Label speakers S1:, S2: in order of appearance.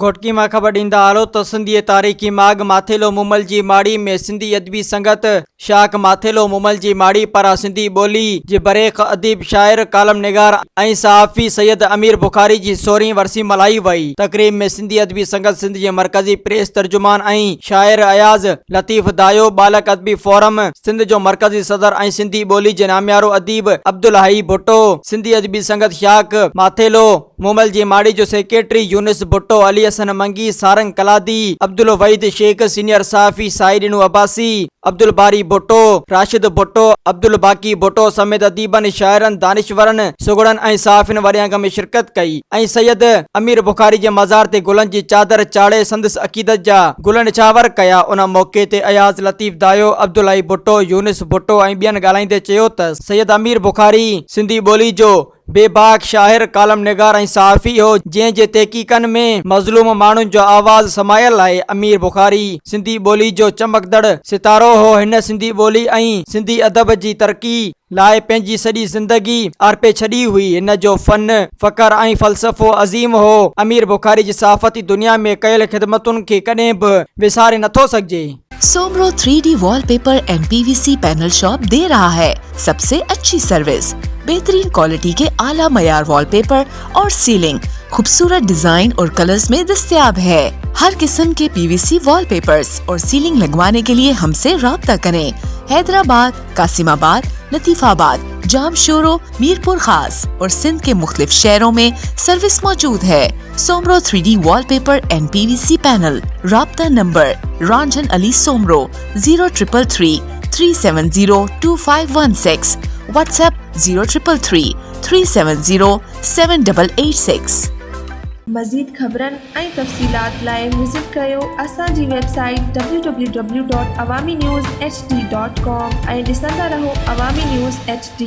S1: घोटकी में खबर ॾींदा हलो तो सिंधी तारीख़ी माग माथेलो मुमल जी माड़ी में सिंधी अदबी संगत शाख माथेलो मुमल जी माड़ी पारा सिंधी बोली जे बरेख अदीब शायर कालम निगार ऐं सहाफ़ी सैयद अमीर बुखारी जी 16वीं वरसी मल्हाई वई। तकरीब में सिंधी अदबी संगत सिंध जे मरकजी प्रेस तर्जुमान ऐं शायर अयाज लतीफ़ दायो, बालक अदबी फोरम सिंध जो मरकजी सदर ऐं सिंधी बोली जे नामियारो अदीब अब्दुल हई भुट्टो, सिंधी अदबी संगत शाख माथेलो मुमल जी माड़ी जो सेक्रेटरी यूनिस भुट्टो, अली हसन मंगी, सारंग कलादी, अब्दुल वहीद शेख, सीनियर सहाफ़ी साइडिन अब्बासी, अब्दुल बारी भुट्टो, राशिद भुट्टो, अब्दुल बाकी भुट्टो समेत अदीबन, शायरन, दानिशवरन, सुगड़न ऐं सहाफ़िन वरियांग में शिरकत कई ऐं सैयद अमीर बुखारी जे मज़ार ते गुलन जी चादर चाड़े संदस अकीदत जा गुल निछावर कया। उन मौके ते अयाज लतीफ़ दायो, अब्दुल हई भुट्टो, यूनिस भुट्टो ऐं ॿियनि ॻाल्हाईंदे चयो त सैयद अमीर बुखारी सिंधी ॿोली जो बेबाक शाहिर कालम निगार ऐं सहाफ़ी हो जंहिं जे तहक़ीक़न में मज़लूम माण्हुनि जो आवाज़ समायल आहे। अमीर बुखारी सिंधी ॿोली जो चमकदड़ सितारो हो। हिन सिंधी ॿोली ऐं सिंधी अदब जी तरक़ी लाइ पंहिंजी सॼी ज़िंदगी आरपे छॾी हुई। हिन जो फन फ़कर ऐं फ़लसफ़ो अज़ीम हो। अमीर बुखारी जी सहाफ़ती दुनिया में कयल ख़िदमतुनि खे कॾहिं बि विसारे नथो सघिजे।
S2: Soomro 3D wallpaper and PVC panel shop दे रहा है सबसे अच्छी सर्विस, बेहतरीन क्वालिटी के आला मयार वॉलपेपर और सीलिंग खूबसूरत डिजाइन और कलर्स में दस्तयाब है। हर किस्म के PVC वॉलपेपर्स और सीलिंग लगवाने के लिए हमसे राब्ता करें। हैदराबाद, कासिमाबाद, लतीफाबाद, जामशोरो, मीरपुर खास और सिंध के मुख्तलिफ शहरों में सर्विस मौजूद है। Soomro 3D wallpaper and PVC panel. राब्ता नंबर रंजन अली सोमरो 0333 370 2516, व्हाट्सएप 0333 370 7886।
S3: मज़ीद ख़बरन ऐं तफ़सीलात लाइ विज़िट कयो असांजी वेबसाइट www.awamiNewsHD.com ऐं ॾिसंदा रहो अवामी न्यूज़ HD।